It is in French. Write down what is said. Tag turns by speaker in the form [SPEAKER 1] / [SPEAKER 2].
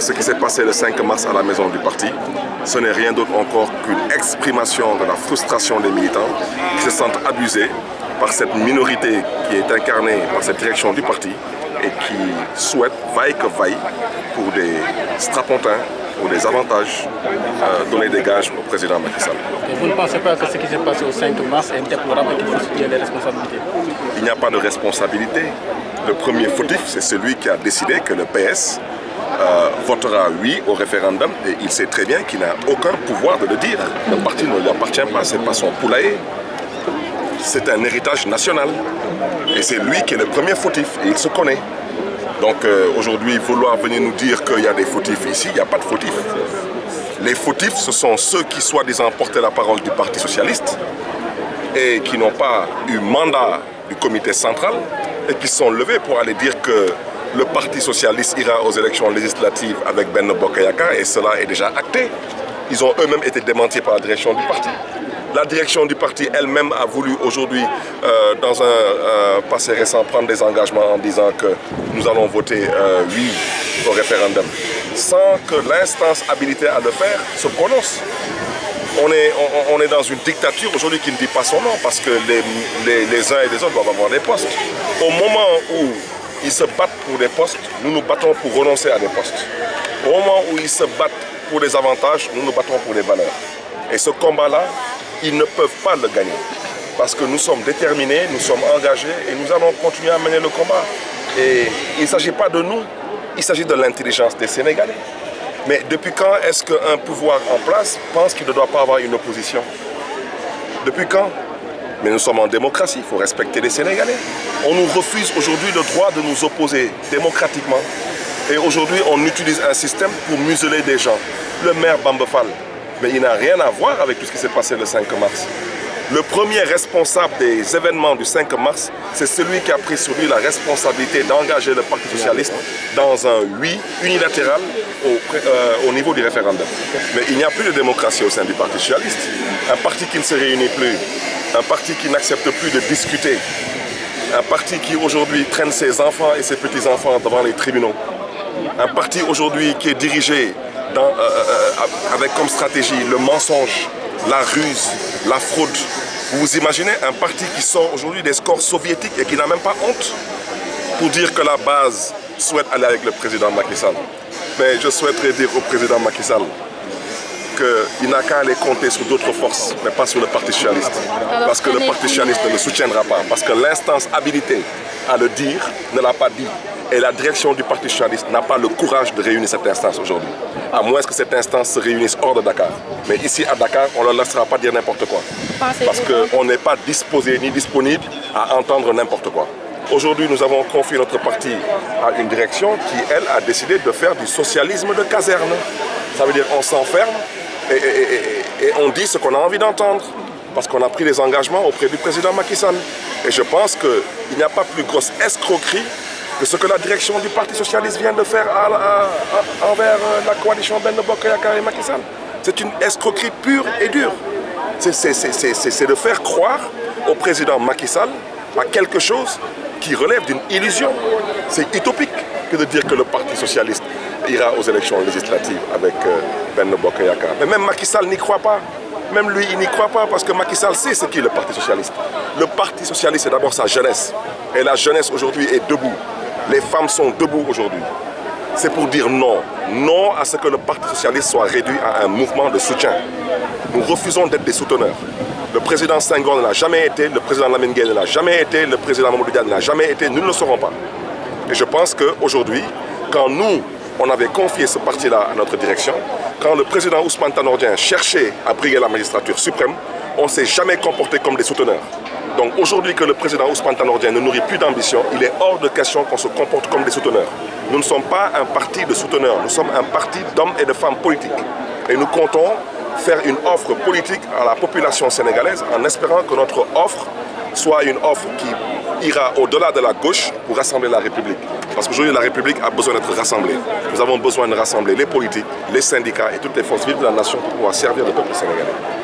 [SPEAKER 1] ce qui s'est passé le 5 mars à la maison du parti, ce n'est rien d'autre encore qu'une exprimation de la frustration des militants qui se sentent abusés par cette minorité qui est incarnée par cette direction du parti et qui souhaite, vaille que vaille, pour des strapontins, pour des avantages, donner des gages au président Macky Sall.
[SPEAKER 2] Et vous ne pensez pas que ce qui s'est passé au 5 mars est déplorable et qu'il faut soutenir les responsabilités?
[SPEAKER 1] Il n'y a pas de responsabilité. Le premier fautif, c'est celui qui a décidé que le PS votera oui au référendum et il sait très bien qu'il n'a aucun pouvoir de le dire. Le parti ne lui appartient pas, ce n'est pas son poulailler. C'est un héritage national et c'est lui qui est le premier fautif et il se connaît. Donc aujourd'hui, vouloir venir nous dire qu'il y a des fautifs ici, il n'y a pas de fautifs. Les fautifs, ce sont ceux qui soi-disant portaient la parole du Parti socialiste et qui n'ont pas eu mandat du comité central et qui sont levés pour aller dire que le Parti socialiste ira aux élections législatives avec Benno Bokk Yakaar et cela est déjà acté. Ils ont eux-mêmes été démentis par la direction du parti. La direction du parti elle-même a voulu aujourd'hui, dans un passé récent, prendre des engagements en disant que nous allons voter oui au référendum, sans que l'instance habilitée à le faire se prononce. On est dans une dictature aujourd'hui qui ne dit pas son nom, parce que les uns et les autres doivent avoir des postes. Au moment où ils se battent pour des postes, nous nous battons pour renoncer à des postes. Au moment où ils se battent pour des avantages, nous nous battons pour des valeurs. Et ce combat-là, ils ne peuvent pas le gagner. Parce que nous sommes déterminés, nous sommes engagés et nous allons continuer à mener le combat. Et il ne s'agit pas de nous, il s'agit de l'intelligence des Sénégalais. Mais depuis quand est-ce qu'un pouvoir en place pense qu'il ne doit pas avoir une opposition? Depuis quand? Mais nous sommes en démocratie, il faut respecter les Sénégalais. On nous refuse aujourd'hui le droit de nous opposer démocratiquement. Et aujourd'hui, on utilise un système pour museler des gens. Le maire Bamba Fall, mais il n'a rien à voir avec tout ce qui s'est passé le 5 mars. Le premier responsable des événements du 5 mars, c'est celui qui a pris sur lui la responsabilité d'engager le Parti socialiste dans un oui unilatéral au niveau du référendum. Mais il n'y a plus de démocratie au sein du Parti socialiste. Un parti qui ne se réunit plus, un parti qui n'accepte plus de discuter, un parti qui aujourd'hui traîne ses enfants et ses petits-enfants devant les tribunaux, un parti aujourd'hui qui est dirigé avec comme stratégie le mensonge, la ruse, la fraude. Vous vous imaginez un parti qui sort aujourd'hui des scores soviétiques et qui n'a même pas honte pour dire que la base souhaite aller avec le président Macky Sall. Mais je souhaiterais dire au président Macky Sall qu'il n'a qu'à aller compter sur d'autres forces, mais pas sur le Parti socialiste. Parce que le Parti socialiste ne le soutiendra pas. Parce que l'instance habilitée à le dire ne l'a pas dit. Et la direction du Parti socialiste n'a pas le courage de réunir cette instance aujourd'hui. À moins que cette instance se réunisse hors de Dakar. Mais ici à Dakar, on ne leur laissera pas dire n'importe quoi. Parce qu'on n'est pas disposé ni disponible à entendre n'importe quoi. Aujourd'hui, nous avons confié notre parti à une direction qui, elle, a décidé de faire du socialisme de caserne. Ça veut dire qu'on s'enferme et on dit ce qu'on a envie d'entendre. Parce qu'on a pris des engagements auprès du président Macky Sall. Et je pense qu'il n'y a pas plus grosse escroquerie que ce que la direction du Parti socialiste vient de faire envers la coalition Benno Bokk Yakaar et Macky Sall. C'est une escroquerie pure et dure. C'est de faire croire au président Macky Sall à quelque chose qui relève d'une illusion. C'est utopique que de dire que le Parti socialiste ira aux élections législatives avec Benno Bokk Yakaar. Mais même Macky Sall n'y croit pas. Même lui, il n'y croit pas parce que Macky Sall sait ce qu'est le Parti socialiste. Le Parti socialiste, c'est d'abord sa jeunesse. Et la jeunesse aujourd'hui est debout. Les femmes sont debout aujourd'hui. C'est pour dire non. Non à ce que le Parti socialiste soit réduit à un mouvement de soutien. Nous refusons d'être des souteneurs. Le président Senghor ne l'a jamais été, le président Lamine Gueye ne l'a jamais été, le président Mamadou Dia ne l'a jamais été, nous ne le serons pas. Et je pense qu'aujourd'hui, quand nous, on avait confié ce parti-là à notre direction, quand le président Ousmane Tanor Dieng cherchait à briguer la magistrature suprême, on ne s'est jamais comporté comme des souteneurs. Donc aujourd'hui que le président Ousmane Tanor Dieng ne nourrit plus d'ambition, il est hors de question qu'on se comporte comme des souteneurs. Nous ne sommes pas un parti de souteneurs, nous sommes un parti d'hommes et de femmes politiques. Et nous comptons faire une offre politique à la population sénégalaise en espérant que notre offre soit une offre qui ira au-delà de la gauche pour rassembler la République. Parce qu'aujourd'hui, la République a besoin d'être rassemblée. Nous avons besoin de rassembler les politiques, les syndicats et toutes les forces vives de la nation pour pouvoir servir le peuple sénégalais.